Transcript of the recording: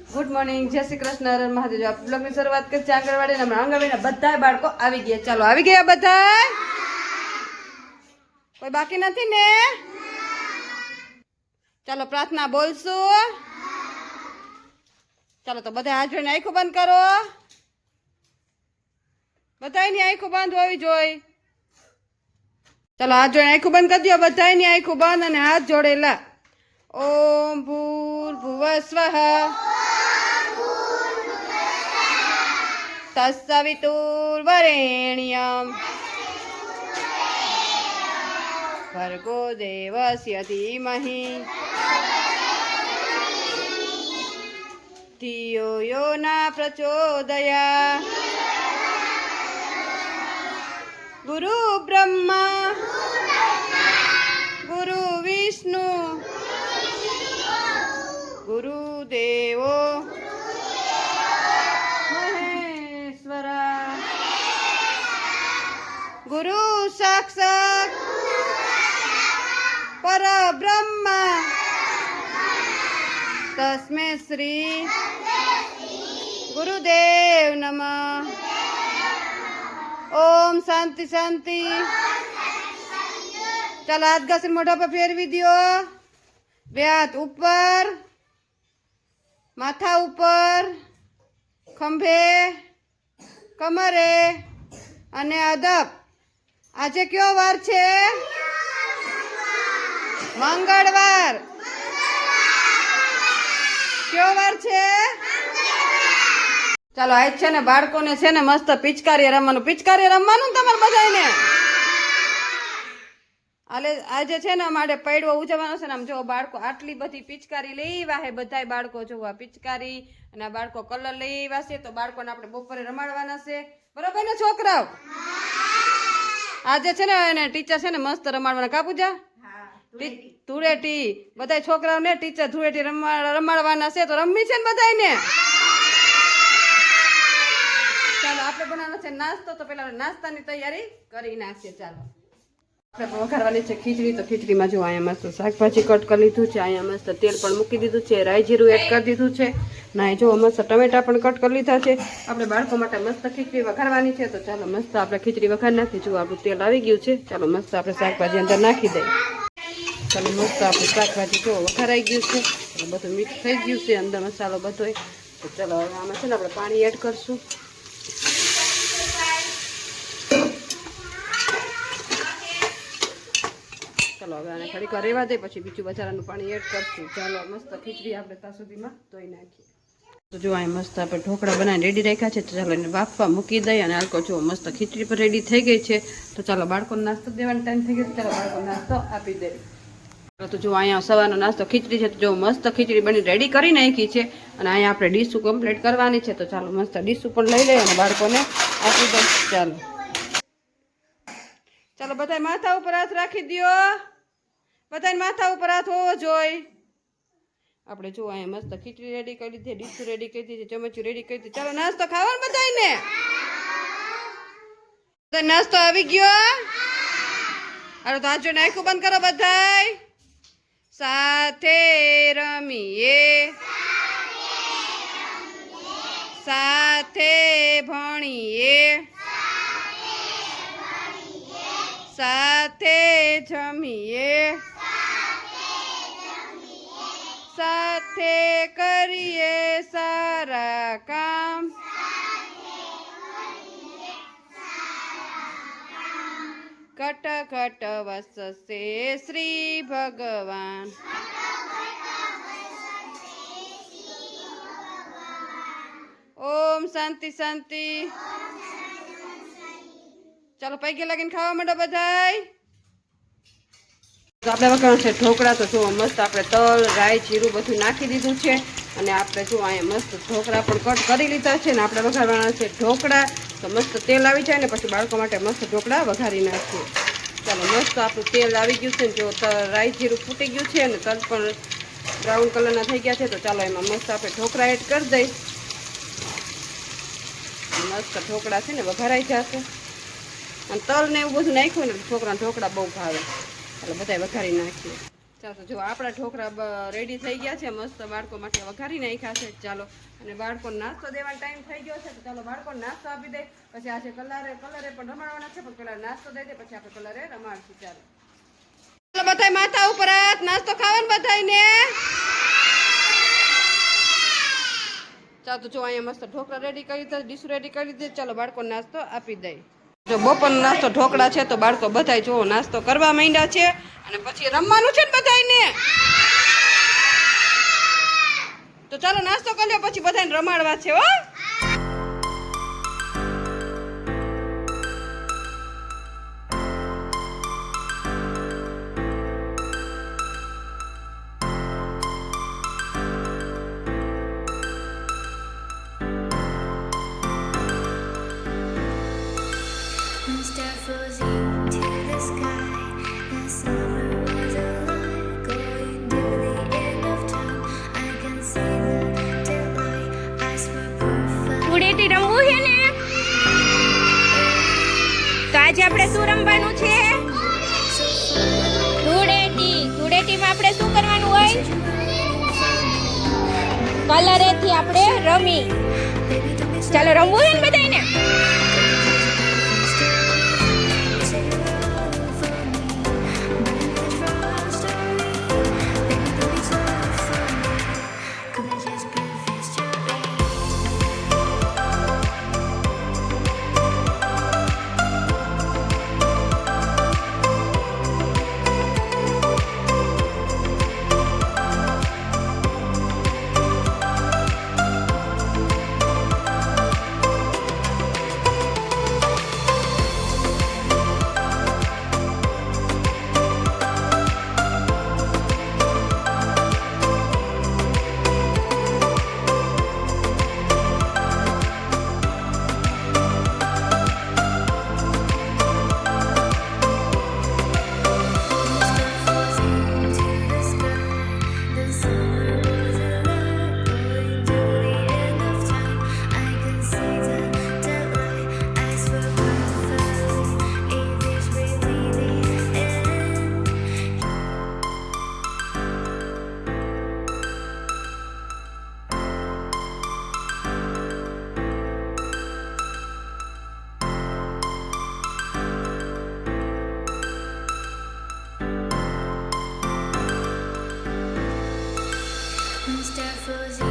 Good morning, જય શ્રી કૃષ્ણ, હર હર મહાદેવ। આપણે બ્લોગની શરૂઆત કરી છે આંગણવાડીના આંગણવાડીના બધા બાળકો આવી ગયા। ચાલો આવી ગયા બધા? કોઈ બાકી નથી ને? ચાલો પ્રાર્થના બોલશું। ચાલો તો બધા હાથ જોઈને આંખો બંધ કરો। બધાની આંખો બંધ હોવી જોઈએ। ચાલો હાથ જોઈને આંખો બંધ કરી દો। બધાની આંખો બંધ અને હાથ જોડેલા। ઓમ ભૂર્ભુવસ્વઃ તત્સવિતુર્વરેણ્યં ભર્ગો દેવસ્ય ધીમહિ ધિયો યો ના પ્રચોદયાत्। ગુરુ બ્રહ્મા ગુરુ વિષ્ણુ ગુરુદેવો મહેશ્વરા। ગુરુ સાક્ષાત પરબ્રહ્મ તસ્મૈ શ્રી ગુરુદેવ નમઃ। ઓમ શાંતિ શાંતિ। ચાલો હાથ ઘસીને મોઢા પર ફેરવી દો। બે હાથ ઉપર, માથા ઉપર, ખંભે, કમરે અને અદબ। આજે કયો વાર છે? મંગળવાર। કયો વાર છે? ચાલો આજ છે ને બાળકોને છે ને મસ્ત પિચકારી રમવાનું। પિચકારી રમવાનું ને તમારે બધાને? આજે છે ને અમારે પૈડવો ઉજવવાનો છે ને। આમ જો બાળકો આટલી બધી પિચકારી લઈ આવ્યા છે। બધા બાળકો જોવા પિચકારી અને આ બાળકો કલર લઈ આવ્યા છે। તો બાળકોને આપણે બપોરે રમાડવાના છે, બરોબર ને છોકરાઓ? આજે છે ને એને ટીચર છે ને મસ્ત રમાડવાના। કા પૂજા? ધૂળેટી બધા છોકરાઓને ટીચર ધૂળેટી રમાડવાના છે। તો રમવી છે ને બધાને? ચાલો આપણે બનાવવાનો છે નાસ્તો। તો પેલા નાસ્તાની તૈયારી કરી નાખીએ। ચાલો આપણે વઘારવાની છે ખીચડી। તો ખીચડીમાં જો અહીંયા મસ્ત શાકભાજી કટ કરી લીધું છે, અહીંયા મસ્ત તેલ પણ મૂકી દીધું છે, રાઈ જીરું એડ કરી દીધું છે, ના જો મસ્ત ટમેટા પણ કટ કરી લીધા છે। આપણે બાળકો માટે મસ્ત ખીચડી વઘારવાની છે। તો ચાલો મસ્ત આપણે ખીચડી વઘારી નાખીએ। જો આપણું તેલ આવી ગયું છે। ચાલો મસ્ત આપણે શાકભાજી અંદર નાખી દઈએ। ચાલો મસ્ત આપણું શાકભાજી જો વઘારાઈ ગયું છે, બધું મિક્સ થઈ ગયું છે અંદર મસાલો બધો। તો ચાલો હવે આમાં છે ને આપણે પાણી એડ કરશું। ચાલો હવે આને ઘડીક વાર રહેવા દે, પછી બીજું વધારાનું પાણી એડ કરશું। ચાલો મસ્ત ખીચડી આપણે ત્યાં સુધીમાં ધોઈ નાખીએ। તો જો અહીં મસ્ત આપણે ઢોકળા બનાવીને રેડી રાખ્યા છે। તો ચાલો એને બાફવા મૂકી દઈએ અને હાલકો જો મસ્ત ખીચડી પર રેડી થઈ ગઈ છે। તો ચાલો બાળકોને નાસ્તો દેવાનો ટાઈમ થઈ ગયો। ચાલો બાળકોને નાસ્તો આપી દઈએ। તો જો અહીંયા સવારનો નાસ્તો ખીચડી છે। તો જો મસ્ત ખીચડી બની રેડી કરી નાખી છે અને અહીંયા આપણે ડીશું કમ્પ્લીટ કરવાની છે। તો ચાલો મસ્ત ડીશું પણ લઈ લઈએ અને બાળકોને આપી દઈએ। ચાલો ચાલો બધા માથા ઉપર હાથ રાખી દો। બધાને માથા ઉપર હાથ હોવો જોઈએ। આપણે જો અહીંયા મસ્ત ખીચડી રેડી કરી દીધી, ડીશું રેડી કરી દીધી, ચમચું રેડી કરી દીધી। ચાલો નાસ્તો ખાવાનો બધાને? નાસ્તો આવી ગયો? અરે તો હાથ જોઈને આંખો બંધ કરો બધાય। સાથે રમીએ, સાથે ભણીએ, સાથે જમીએ, સાથે કરીએ સારા કામ, ઘટ ઘટ વસશે શ્રી ભગવાન। ઓમ શાંતિ શાંતિ। ચાલો પૈકી લાગીને ખાવા માંડો બધાય। આપણે વઘારવાનું છે ઢોકળા। તો જો મસ્ત આપણે તલ, રાઈ, જીરું બધું નાખી દીધું છે અને આપણે જો અહીંયા મસ્ત ઢોકળા પણ કટ કરી લીધા છે ને આપણે વઘારવાના છે ઢોકળા। તો મસ્ત તેલ આવી જાય ને પછી બાળકો માટે મસ્ત ઢોકળા વઘારી નાખીએ। ચાલો મસ્ત આપણું તેલ આવી ગયું છે। જો રાઈ જીરું ફૂટી ગયું છે અને તલ પણ બ્રાઉન કલરના થઈ ગયા છે। તો ચાલો એમાં મસ્ત આપણે ઢોકળા એડ કરી દઈએ। મસ્ત ઢોકળા છે ને વઘારાઈ જશે અને તલ ને એવું બધું નાખ્યું ને છોકરાને ઢોકળા બહુ ભાવે। એટલે બધા વઘારી નાખીએ। ચાલો જો આપણા ઢોકળા રેડી થઈ ગયા છે, મસ્ત બાળકો માટે વઘારી નાખ્યા છે. ચાલો અને બાળકોને નાસ્તો દેવાનો ટાઈમ થઈ ગયો છે, તો ચાલો બાળકોને નાસ્તો આપી દે. પછી આજે કલરે પણ રમાડવાના છે, પણ પેલા નાસ્તો દઈ દે, પછી આપણે કલરે રમાડશું. ચાલો ચાલો બધાય માથા ઉપર હાથ, નાસ્તો ખાવાનો બધાયને. ચાલો તો જો અહીંયા મસ્ત ઢોકળા રેડી કરી દીધા, ડીશ રેડી કરી દીધી. ચાલો બાળકોને નાસ્તો આપી દઈ. જો બપોરનો નાસ્તો ઢોકળા છે, તો બાળકો બધાય જો નાસ્તો કરવા માંડ્યા છે, અને પછી રમવાનું છે ને બધાયને. તો ચાલો નાસ્તો કરી લો, પછી બધાને રમાડવા છે હો. Step frozen to the sky. The summer was alive, going to the end of time. I can see the daylight. Eyes were perfect. Dhuleti રમવું છે ને, તો આજે આપણે શું રમવાનું છે? ધૂળેટી. ધૂળેટીમાં આપણે શું કરવાનું હોય? કલરેથી આપણે રમી. ચાલો રમવું છે ને બધાને. Step frozen.